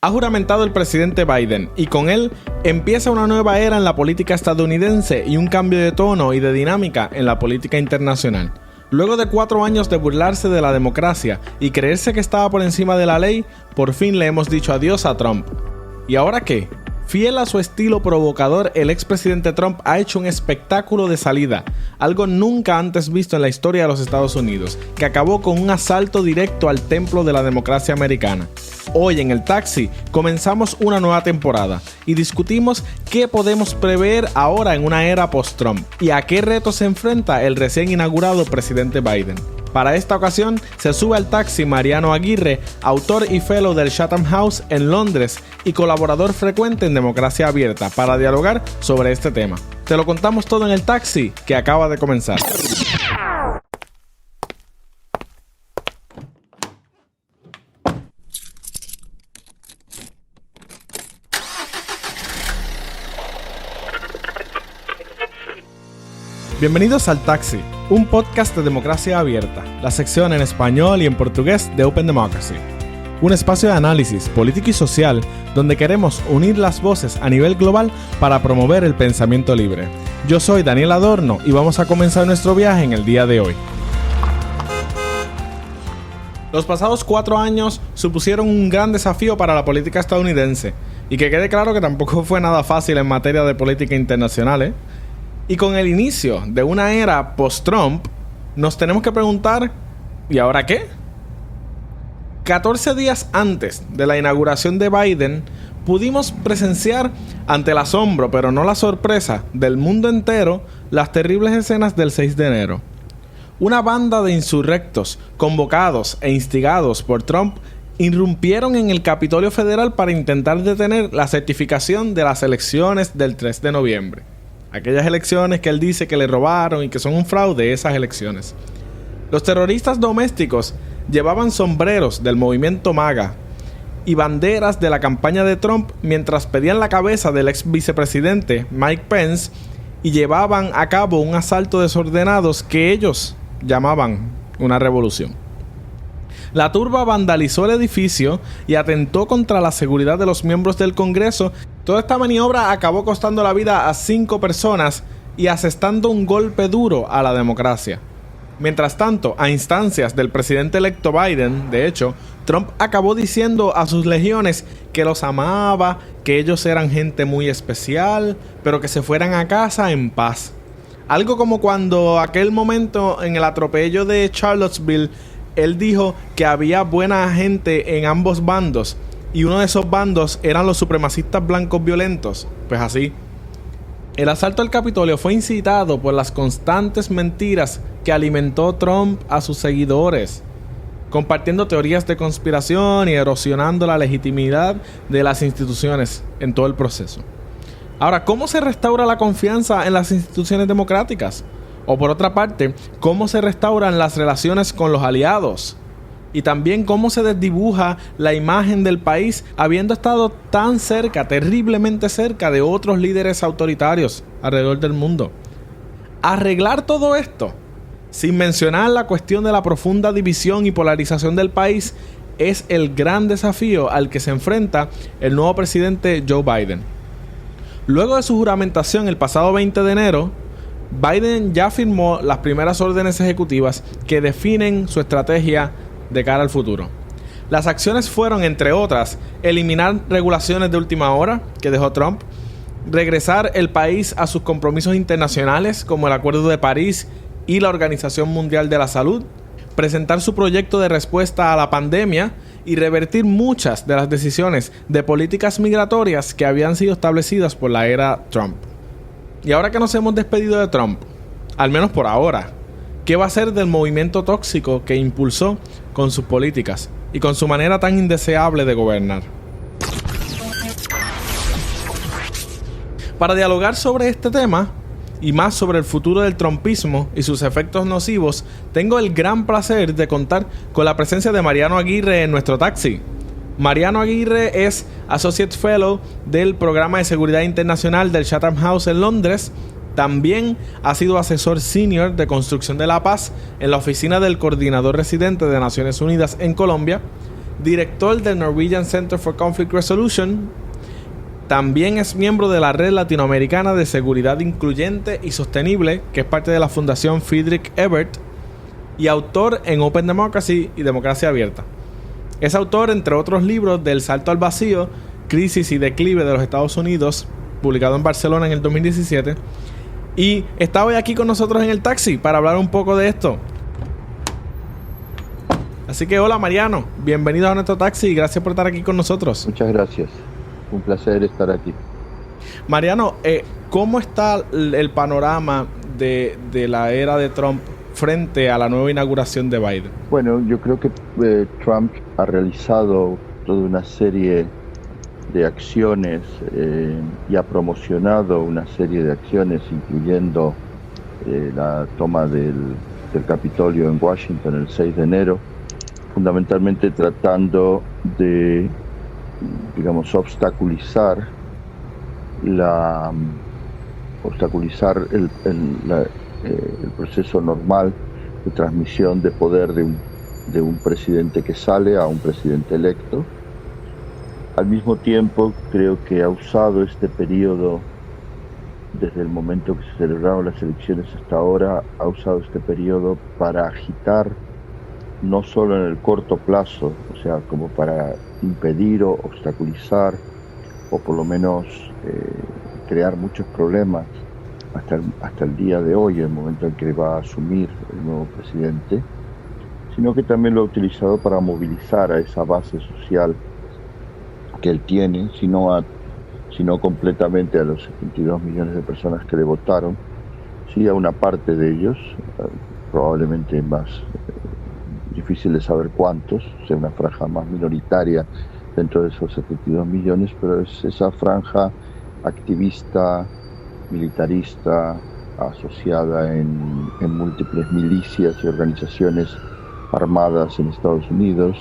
Ha juramentado el presidente Biden y con él empieza una nueva era en la política estadounidense y un cambio de tono y de dinámica en la política internacional. Luego de 4 años de burlarse de la democracia y creerse que estaba por encima de la ley, por fin le hemos dicho adiós a Trump. ¿Y ahora qué? Fiel a su estilo provocador, el expresidente Trump ha hecho un espectáculo de salida, algo nunca antes visto en la historia de los Estados Unidos, que acabó con un asalto directo al templo de la democracia americana. Hoy en el Taxi comenzamos una nueva temporada y discutimos qué podemos prever ahora en una era post-Trump y a qué retos se enfrenta el recién inaugurado presidente Biden. Para esta ocasión se sube al taxi Mariano Aguirre, autor y fellow del Chatham House en Londres y colaborador frecuente en Democracia Abierta, para dialogar sobre este tema. Te lo contamos todo en el taxi que acaba de comenzar. Bienvenidos al Taxi, un podcast de Democracia Abierta, la sección en español y en portugués de Open Democracy. Un espacio de análisis político y social donde queremos unir las voces a nivel global para promover el pensamiento libre. Yo soy Daniel Adorno y vamos a comenzar nuestro viaje en el día de hoy. Los pasados 4 años supusieron un gran desafío para la política estadounidense, y que quede claro que tampoco fue nada fácil en materia de política internacional, Y con el inicio de una era post-Trump, nos tenemos que preguntar, ¿y ahora qué? 14 días antes de la inauguración de Biden, pudimos presenciar, ante el asombro, pero no la sorpresa, del mundo entero, las terribles escenas del 6 de enero. Una banda de insurrectos, convocados e instigados por Trump, irrumpieron en el Capitolio Federal para intentar detener la certificación de las elecciones del 3 de noviembre. Aquellas elecciones que él dice que le robaron y que son un fraude, esas elecciones. Los terroristas domésticos llevaban sombreros del movimiento MAGA y banderas de la campaña de Trump mientras pedían la cabeza del ex vicepresidente Mike Pence y llevaban a cabo un asalto desordenado que ellos llamaban una revolución. La turba vandalizó el edificio y atentó contra la seguridad de los miembros del Congreso. Toda esta maniobra acabó costando la vida a 5 personas y asestando un golpe duro a la democracia. Mientras tanto, a instancias del presidente electo Biden, de hecho, Trump acabó diciendo a sus legiones que los amaba, que ellos eran gente muy especial, pero que se fueran a casa en paz. Algo como cuando aquel momento en el atropello de Charlottesville, él dijo que había buena gente en ambos bandos y uno de esos bandos eran los supremacistas blancos violentos. Pues así. El asalto al Capitolio fue incitado por las constantes mentiras que alimentó Trump a sus seguidores, compartiendo teorías de conspiración y erosionando la legitimidad de las instituciones en todo el proceso. Ahora, ¿cómo se restaura la confianza en las instituciones democráticas? O por otra parte, ¿cómo se restauran las relaciones con los aliados? Y también cómo se desdibuja la imagen del país habiendo estado tan cerca, terriblemente cerca de otros líderes autoritarios alrededor del mundo. Arreglar todo esto, sin mencionar la cuestión de la profunda división y polarización del país, es el gran desafío al que se enfrenta el nuevo presidente Joe Biden. Luego de su juramentación el pasado 20 de enero, Biden ya firmó las primeras órdenes ejecutivas que definen su estrategia de cara al futuro. Las acciones fueron, entre otras, eliminar regulaciones de última hora que dejó Trump, regresar el país a sus compromisos internacionales como el Acuerdo de París y la Organización Mundial de la Salud, presentar su proyecto de respuesta a la pandemia y revertir muchas de las decisiones de políticas migratorias que habían sido establecidas por la era Trump. Y ahora que nos hemos despedido de Trump, al menos por ahora, ¿qué va a ser del movimiento tóxico que impulsó con sus políticas y con su manera tan indeseable de gobernar? Para dialogar sobre este tema y más sobre el futuro del trumpismo y sus efectos nocivos, tengo el gran placer de contar con la presencia de Mariano Aguirre en nuestro taxi. Mariano Aguirre es Associate Fellow del Programa de Seguridad Internacional del Chatham House en Londres. También ha sido asesor senior de construcción de la paz en la oficina del Coordinador Residente de Naciones Unidas en Colombia. director del Norwegian Center for Conflict Resolution. También es miembro de la Red Latinoamericana de Seguridad Incluyente y Sostenible, que es parte de la Fundación Friedrich Ebert, y autor en Open Democracy y Democracia Abierta. Es autor, entre otros libros, del Salto al Vacío, Crisis y Declive de los Estados Unidos, publicado en Barcelona en el 2017. Y está hoy aquí con nosotros en el taxi para hablar un poco de esto. Así que hola Mariano, bienvenido a nuestro taxi y gracias por estar aquí con nosotros. Muchas gracias, un placer estar aquí. Mariano, ¿cómo está el panorama de la era de Trump frente a la nueva inauguración de Biden? Bueno, yo creo que Trump ha realizado toda una serie de acciones y ha promocionado una serie de acciones, incluyendo la toma del Capitolio en Washington el 6 de enero, fundamentalmente tratando de, digamos, obstaculizar el proceso normal de transmisión de poder de un presidente que sale a un presidente electo. Al mismo tiempo, creo que ha usado este periodo, desde el momento que se celebraron las elecciones hasta ahora, ha usado este periodo para agitar, no solo en el corto plazo, o sea, como para impedir o obstaculizar, o por lo menos crear muchos problemas hasta el día de hoy, el momento en que va a asumir el nuevo presidente, sino que también lo ha utilizado para movilizar a esa base social que él tiene, sino completamente a los 72 millones de personas que le votaron, sí a una parte de ellos, probablemente más difícil de saber cuántos, sea una franja más minoritaria dentro de esos 72 millones, pero es esa franja activista, militarista, asociada en múltiples milicias y organizaciones armadas en Estados Unidos,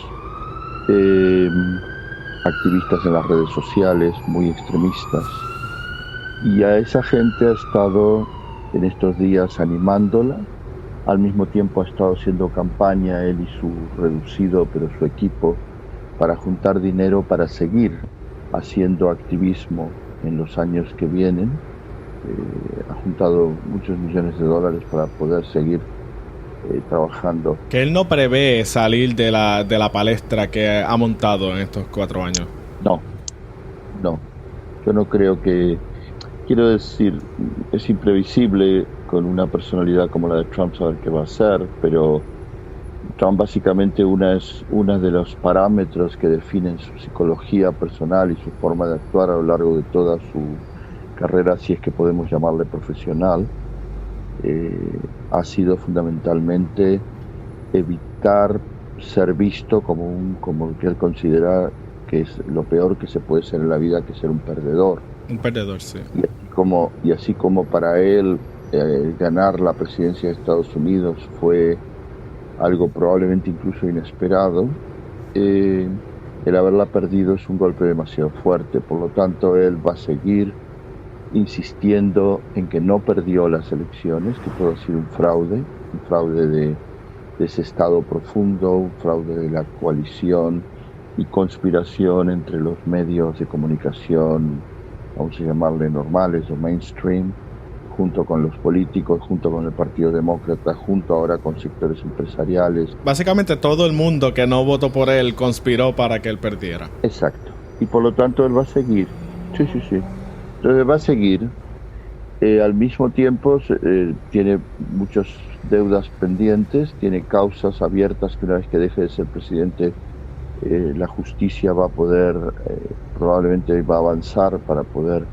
activistas en las redes sociales muy extremistas, y a esa gente ha estado en estos días animándola. Al mismo tiempo ha estado haciendo campaña él y su reducido, pero su equipo, para juntar dinero para seguir haciendo activismo en los años que vienen. Ha juntado muchos millones de dólares para poder seguir trabajando. Que él no prevé salir de la palestra que ha montado en estos 4 años. No. Yo no creo que... Quiero decir, es imprevisible con una personalidad como la de Trump saber qué va a hacer, pero Trump básicamente una de los parámetros que definen su psicología personal y su forma de actuar a lo largo de toda su carrera, si es que podemos llamarle profesional, ha sido fundamentalmente evitar ser visto como lo que él considera que es lo peor que se puede ser en la vida, que ser un perdedor. Un perdedor, sí. Y así como para él ganar la presidencia de Estados Unidos fue algo probablemente incluso inesperado, el haberla perdido es un golpe demasiado fuerte. Por lo tanto, él va a seguir insistiendo en que no perdió las elecciones, que todo ha sido un fraude de ese Estado profundo, un fraude de la coalición y conspiración entre los medios de comunicación, vamos a llamarle normales o mainstream, junto con los políticos, junto con el Partido Demócrata, junto ahora con sectores empresariales. Básicamente todo el mundo que no votó por él conspiró para que él perdiera. Exacto. Y por lo tanto él va a seguir. Sí. Entonces va a seguir. Al mismo tiempo tiene muchas deudas pendientes, tiene causas abiertas que una vez que deje de ser presidente, la justicia va a poder, probablemente va a avanzar para poder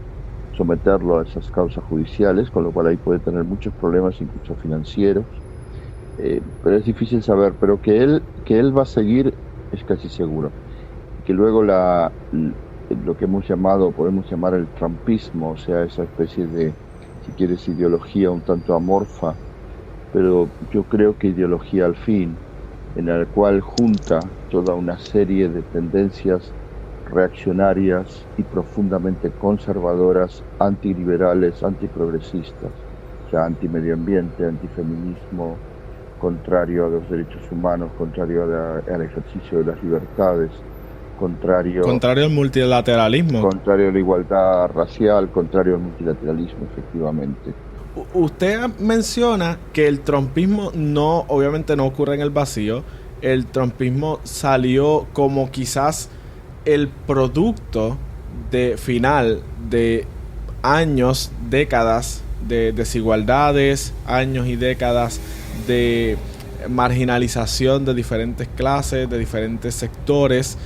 someterlo a esas causas judiciales, con lo cual ahí puede tener muchos problemas, incluso financieros, pero es difícil saber, pero que él va a seguir es casi seguro. Que luego lo que podemos llamar el trumpismo, o sea, esa especie de, si quieres, ideología un tanto amorfa, pero yo creo que ideología al fin, en la cual junta toda una serie de tendencias reaccionarias y profundamente conservadoras, antiliberales, antiprogresistas, o sea, antimedioambiente, antifeminismo, contrario a los derechos humanos, contrario al ejercicio de las libertades, contrario al multilateralismo. Contrario a la igualdad racial, contrario al multilateralismo, efectivamente. Usted menciona que el trumpismo obviamente no ocurre en el vacío. El trumpismo salió como quizás el producto final de años, décadas de desigualdades, años y décadas de marginalización de diferentes clases, de diferentes sectores,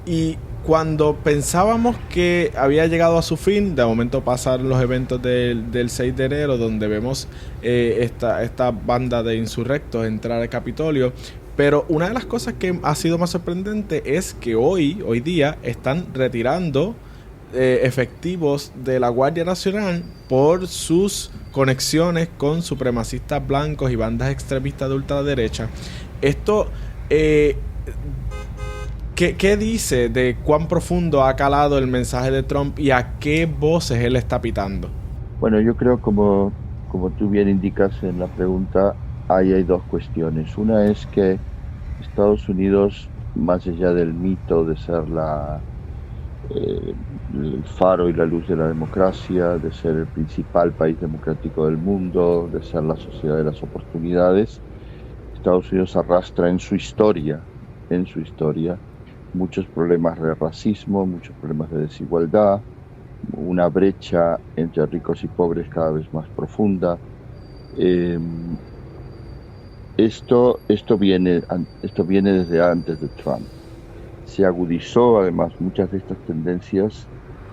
y cuando pensábamos que había llegado a su fin, de momento pasaron los eventos del 6 de enero, donde vemos esta banda de insurrectos entrar al Capitolio. Pero una de las cosas que ha sido más sorprendente es que hoy día están retirando efectivos de la Guardia Nacional por sus conexiones con supremacistas blancos y bandas extremistas de ultraderecha. Esto, ¿qué dice de cuán profundo ha calado el mensaje de Trump y a qué voces él está pitando? Bueno, yo creo, como tú bien indicas en la pregunta, ahí hay dos cuestiones. Una es que Estados Unidos, más allá del mito de ser el faro y la luz de la democracia, de ser el principal país democrático del mundo, de ser la sociedad de las oportunidades, Estados Unidos arrastra en su historia muchos problemas de racismo, muchos problemas de desigualdad, una brecha entre ricos y pobres cada vez más profunda. Esto viene desde antes de Trump. Se agudizó además muchas de estas tendencias,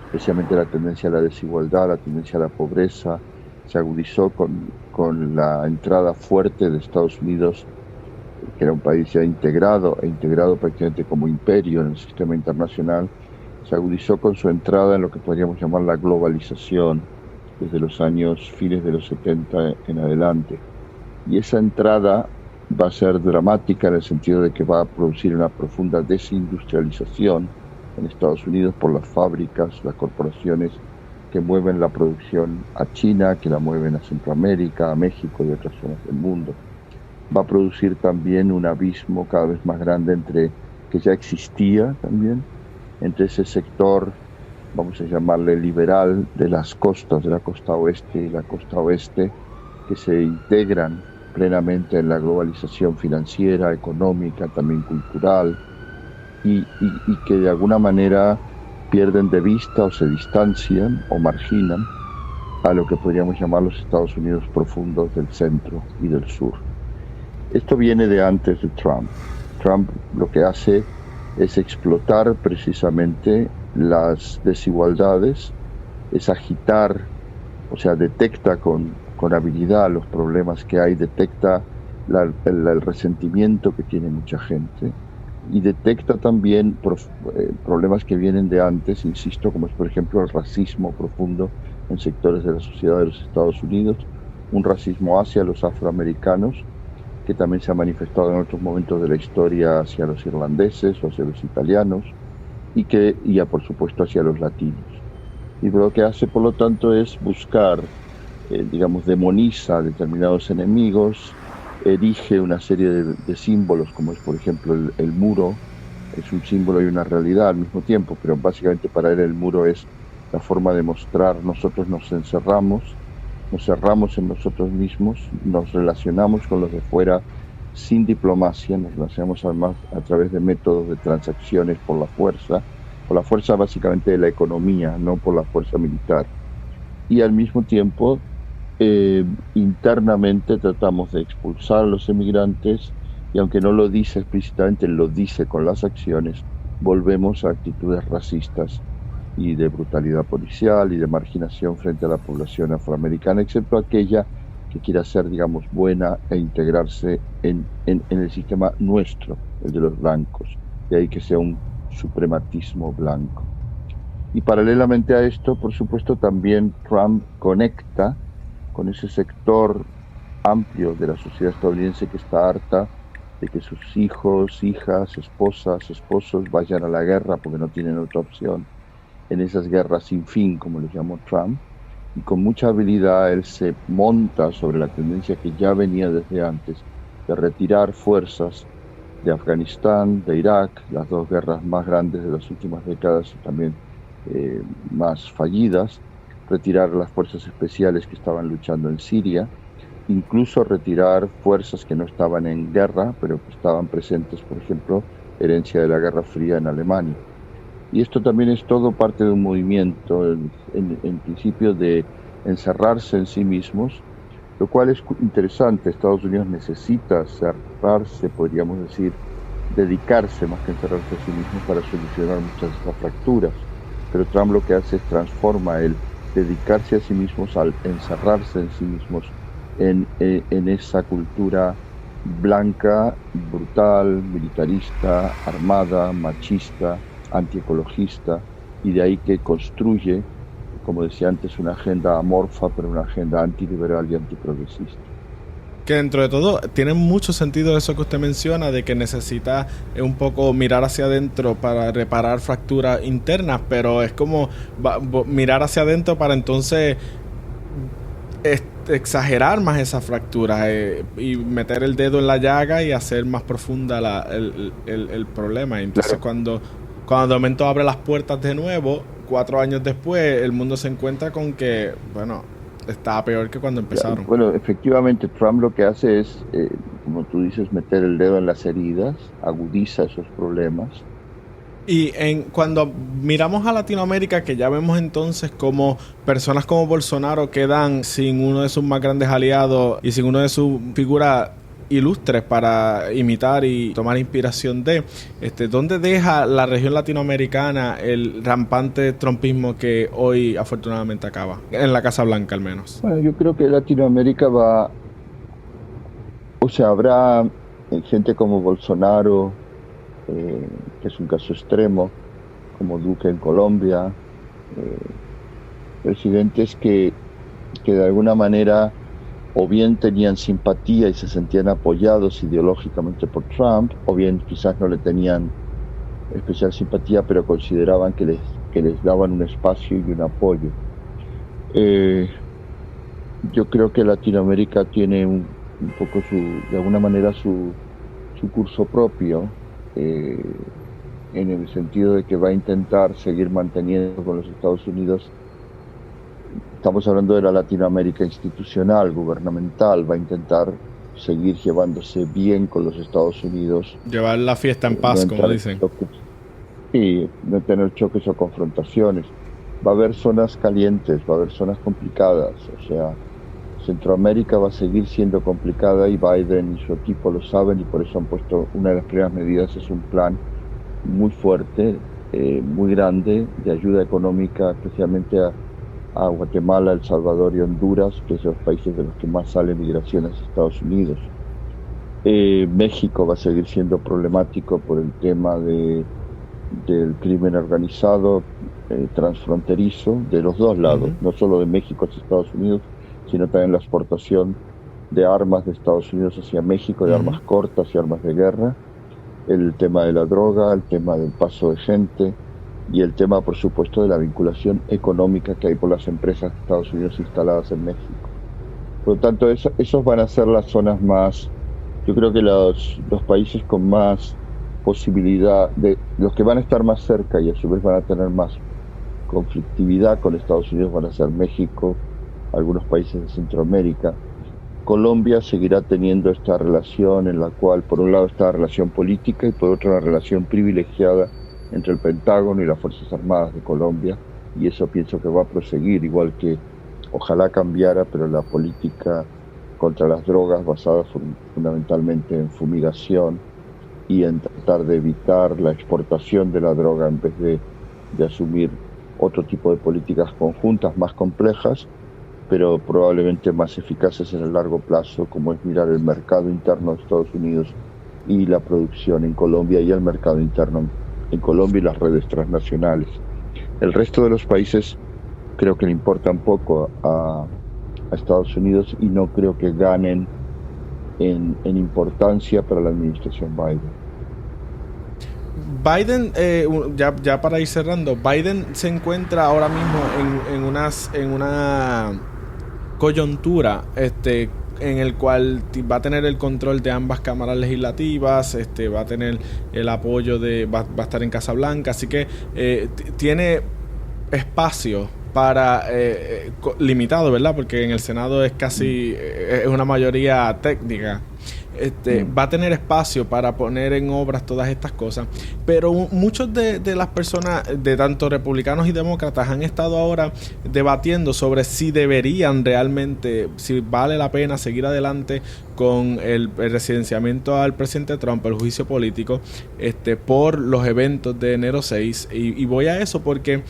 especialmente la tendencia a la desigualdad, la tendencia a la pobreza, se agudizó con la entrada fuerte de Estados Unidos, que era un país ya integrado prácticamente como imperio en el sistema internacional. Se agudizó con su entrada en lo que podríamos llamar la globalización, desde los años fines de los 70 en adelante. Y esa entrada va a ser dramática en el sentido de que va a producir una profunda desindustrialización en Estados Unidos por las fábricas, las corporaciones que mueven la producción a China, que la mueven a Centroamérica, a México y otras zonas del mundo. Va a producir también un abismo cada vez más grande que ya existía también, entre ese sector, vamos a llamarle liberal, de las costas, de la costa oeste y la costa oeste, que se integran plenamente en la globalización financiera, económica, también cultural, y que de alguna manera pierden de vista o se distancian o marginan a lo que podríamos llamar los Estados Unidos profundos del centro y del sur. Esto viene de antes de Trump. Trump lo que hace es explotar precisamente las desigualdades, es agitar, o sea, detecta con habilidad los problemas que hay, detecta el resentimiento que tiene mucha gente y detecta también problemas que vienen de antes, insisto, como es por ejemplo el racismo profundo en sectores de la sociedad de los Estados Unidos, un racismo hacia los afroamericanos que también se ha manifestado en otros momentos de la historia hacia los irlandeses o hacia los italianos y por supuesto hacia los latinos. Y lo que hace, por lo tanto, es buscar, demoniza a determinados enemigos, erige una serie de símbolos, como es, por ejemplo, el muro, es un símbolo y una realidad al mismo tiempo, pero básicamente para él el muro es la forma de mostrar, nosotros nos encerramos, nos cerramos en nosotros mismos, nos relacionamos con los de fuera sin diplomacia, nos relacionamos además a través de métodos de transacciones por la fuerza básicamente de la economía, no por la fuerza militar. Y al mismo tiempo, internamente tratamos de expulsar a los emigrantes y aunque no lo dice explícitamente, lo dice con las acciones, volvemos a actitudes racistas y de brutalidad policial y de marginación frente a la población afroamericana, excepto aquella que quiera ser, buena e integrarse en el sistema nuestro, el de los blancos, de ahí que sea un suprematismo blanco. Y paralelamente a esto, por supuesto, también Trump conecta con ese sector amplio de la sociedad estadounidense que está harta de que sus hijos, hijas, esposas, esposos vayan a la guerra porque no tienen otra opción, en esas guerras sin fin, como les llamó Trump, y con mucha habilidad él se monta sobre la tendencia que ya venía desde antes de retirar fuerzas de Afganistán, de Irak, las dos guerras más grandes de las últimas décadas y también más fallidas, retirar las fuerzas especiales que estaban luchando en Siria, incluso retirar fuerzas que no estaban en guerra, pero que estaban presentes, por ejemplo, herencia de la Guerra Fría en Alemania. Y esto también es todo parte de un movimiento, en principio, de encerrarse en sí mismos, lo cual es interesante. Estados Unidos necesita cerrarse, podríamos decir, dedicarse más que encerrarse a sí mismo para solucionar muchas de estas fracturas. Pero Trump lo que hace es transforma el dedicarse a sí mismos al encerrarse en sí mismos en esa cultura blanca, brutal, militarista, armada, machista, antiecologista, y de ahí que construye, como decía antes, una agenda amorfa, pero una agenda antiliberal y antiprogresista. Que dentro de todo tiene mucho sentido eso que usted menciona, de que necesita un poco mirar hacia adentro para reparar fracturas internas, pero es como mirar hacia adentro para entonces exagerar más esas fracturas y meter el dedo en la llaga y hacer más profunda el problema. Entonces claro, cuando de momento abre las puertas de nuevo, 4 años después, el mundo se encuentra con que, bueno, está peor que cuando empezaron. Bueno, efectivamente, Trump lo que hace es, como tú dices, meter el dedo en las heridas, agudiza esos problemas. Y cuando miramos a Latinoamérica, que ya vemos entonces como personas como Bolsonaro quedan sin uno de sus más grandes aliados y sin una de sus figuras ilustres para imitar y tomar inspiración de, ¿dónde deja la región latinoamericana el rampante trumpismo que hoy afortunadamente acaba? En la Casa Blanca al menos. Bueno, yo creo que Latinoamérica habrá gente como Bolsonaro, que es un caso extremo, como Duque en Colombia, presidentes que de alguna manera o bien tenían simpatía y se sentían apoyados ideológicamente por Trump, o bien quizás no le tenían especial simpatía, pero consideraban que les daban un espacio y un apoyo. Yo creo que Latinoamérica tiene un poco de alguna manera su curso propio, en el sentido de que va a intentar seguir manteniendo con los Estados Unidos. Estamos hablando de la Latinoamérica institucional, gubernamental, va a intentar seguir llevándose bien con los Estados Unidos. Llevar la fiesta en paz, como dicen. Sí, no tener choques o confrontaciones. Va a haber zonas calientes, va a haber zonas complicadas, o sea, Centroamérica va a seguir siendo complicada y Biden y su equipo lo saben y por eso han puesto, una de las primeras medidas es un plan muy fuerte, muy grande, de ayuda económica, especialmente a Guatemala, El Salvador y Honduras, que son los países de los que más sale migración hacia Estados Unidos. México va a seguir siendo problemático por el tema del crimen organizado transfronterizo de los dos lados, no solo de México hacia Estados Unidos, sino también la exportación de armas de Estados Unidos hacia México, de armas cortas y armas de guerra, el tema de la droga, el tema del paso de gente y el tema, por supuesto, de la vinculación económica que hay por las empresas de Estados Unidos instaladas en México. Por lo tanto, esos van a ser las zonas más, yo creo que los países con más posibilidad, los que van a estar más cerca y a su vez van a tener más conflictividad con Estados Unidos van a ser México, algunos países de Centroamérica. Colombia seguirá teniendo esta relación en la cual, por un lado, está la relación política y por otro, la relación privilegiada entre el Pentágono y las Fuerzas Armadas de Colombia, y eso pienso que va a proseguir, igual que ojalá cambiara, pero la política contra las drogas basada fundamentalmente en fumigación y en tratar de evitar la exportación de la droga en vez de asumir otro tipo de políticas conjuntas más complejas, pero probablemente más eficaces en el largo plazo, como es mirar el mercado interno de Estados Unidos y la producción en Colombia y el mercado interno en Colombia y las redes transnacionales. El resto de los países creo que le importan poco a Estados Unidos y no creo que ganen en importancia para la administración Biden. Biden, ya para ir cerrando, Biden se encuentra ahora mismo en una coyuntura en el cual va a tener el control de ambas cámaras legislativas, va a tener el apoyo va a estar en Casa Blanca, así que tiene espacio para limitado, ¿verdad? Porque en el Senado es casi es una mayoría técnica. Va a tener espacio para poner en obras todas estas cosas, pero muchos de las personas, de tanto republicanos y demócratas, han estado ahora debatiendo sobre si deberían realmente, si vale la pena seguir adelante con el residenciamiento al presidente Trump, el juicio político, por los eventos de enero 6, y voy a eso porque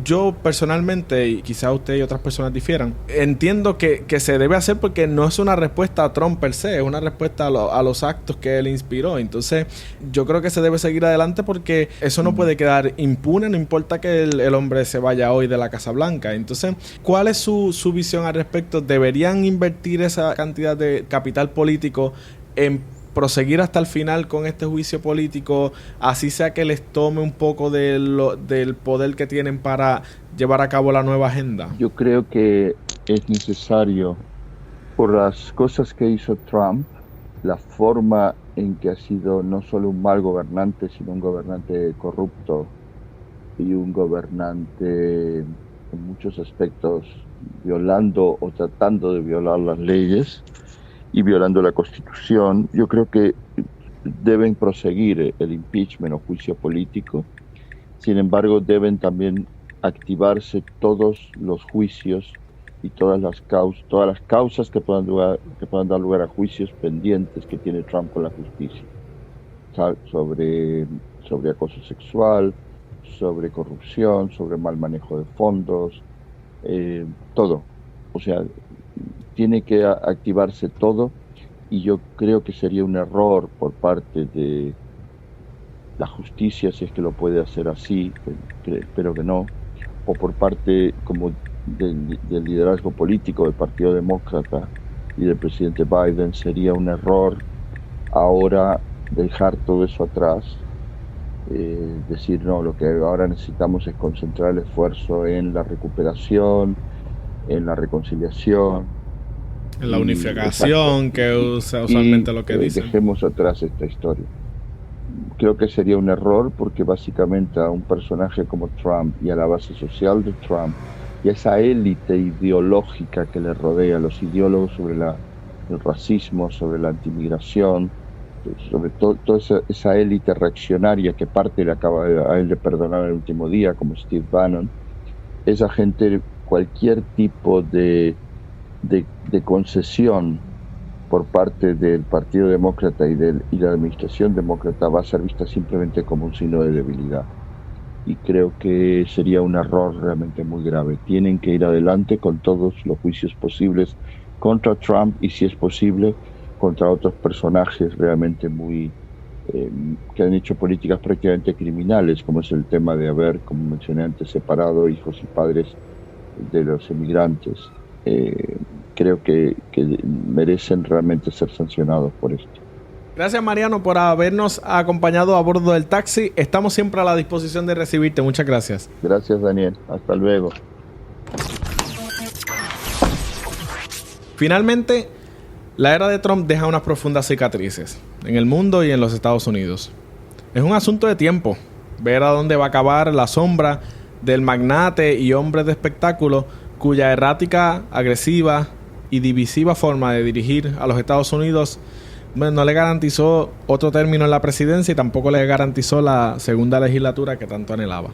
yo personalmente, y quizás usted y otras personas difieran, entiendo que se debe hacer porque no es una respuesta a Trump per se, es una respuesta a los actos que él inspiró. Entonces yo creo que se debe seguir adelante porque eso no puede quedar impune, no importa que el hombre se vaya hoy de la Casa Blanca. Entonces, ¿cuál es su visión al respecto? ¿Deberían invertir esa cantidad de capital político en proseguir hasta el final con este juicio político, así sea que les tome un poco del poder que tienen para llevar a cabo la nueva agenda? Yo creo que es necesario, por las cosas que hizo Trump, la forma en que ha sido no solo un mal gobernante, sino un gobernante corrupto y un gobernante en muchos aspectos violando o tratando de violar las leyes y violando la Constitución. Yo creo que deben proseguir el impeachment o juicio político. Sin embargo, deben también activarse todos los juicios y todas las causas que puedan dar lugar a juicios pendientes que tiene Trump con la justicia, sobre acoso sexual, sobre corrupción, sobre mal manejo de fondos, todo. O sea, tiene que activarse todo, y yo creo que sería un error por parte de la justicia, si es que lo puede hacer así, espero que no, o por parte como del liderazgo político del Partido Demócrata y del presidente Biden, sería un error ahora dejar todo eso atrás, decir no, lo que ahora necesitamos es concentrar el esfuerzo en la recuperación, en la reconciliación, en la unificación, que usa usualmente lo que dicen. Dejemos atrás esta historia. Creo que sería un error porque básicamente a un personaje como Trump y a la base social de Trump y a esa élite ideológica que le rodea, los ideólogos sobre el racismo, sobre la antimigración, sobre toda esa élite reaccionaria que parte le acaba a él de perdonar el último día, como Steve Bannon, esa gente, cualquier tipo de concesión por parte del Partido Demócrata y la administración demócrata va a ser vista simplemente como un signo de debilidad. Y creo que sería un error realmente muy grave. Tienen que ir adelante con todos los juicios posibles contra Trump y, si es posible, contra otros personajes realmente que han hecho políticas prácticamente criminales, como es el tema de haber, como mencioné antes, separado hijos y padres de los emigrantes. Creo que merecen realmente ser sancionados por esto. Gracias, Mariano, por habernos acompañado a bordo del taxi. Estamos siempre a la disposición de recibirte. Muchas gracias. Gracias, Daniel. Hasta luego. Finalmente, la era de Trump deja unas profundas cicatrices en el mundo y en los Estados Unidos. Es un asunto de tiempo ver a dónde va a acabar la sombra del magnate y hombre de espectáculo cuya errática, agresiva y divisiva forma de dirigir a los Estados Unidos no le garantizó otro término en la presidencia y tampoco le garantizó la segunda legislatura que tanto anhelaba.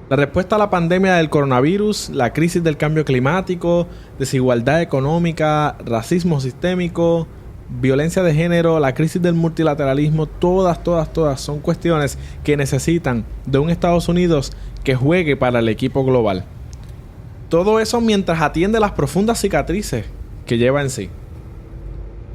La respuesta a la pandemia del coronavirus, la crisis del cambio climático, desigualdad económica, racismo sistémico, violencia de género, la crisis del multilateralismo, todas son cuestiones que necesitan de un Estados Unidos que juegue para el equipo global. Todo eso mientras atiende las profundas cicatrices que lleva en sí.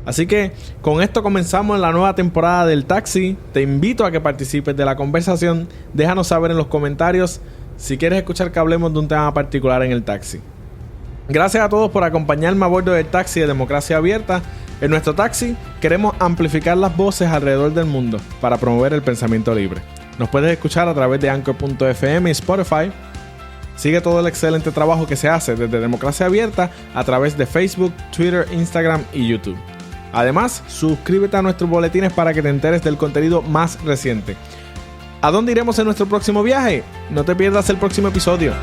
Así que con esto comenzamos la nueva temporada del Taxi. Te invito a que participes de la conversación. Déjanos saber en los comentarios si quieres escuchar que hablemos de un tema particular en el Taxi. Gracias a todos por acompañarme a bordo del Taxi de Democracia Abierta. En nuestro taxi queremos amplificar las voces alrededor del mundo para promover el pensamiento libre. Nos puedes escuchar a través de Anchor.fm y Spotify. Sigue todo el excelente trabajo que se hace desde Democracia Abierta a través de Facebook, Twitter, Instagram y YouTube. Además, suscríbete a nuestros boletines para que te enteres del contenido más reciente. ¿A dónde iremos en nuestro próximo viaje? No te pierdas el próximo episodio.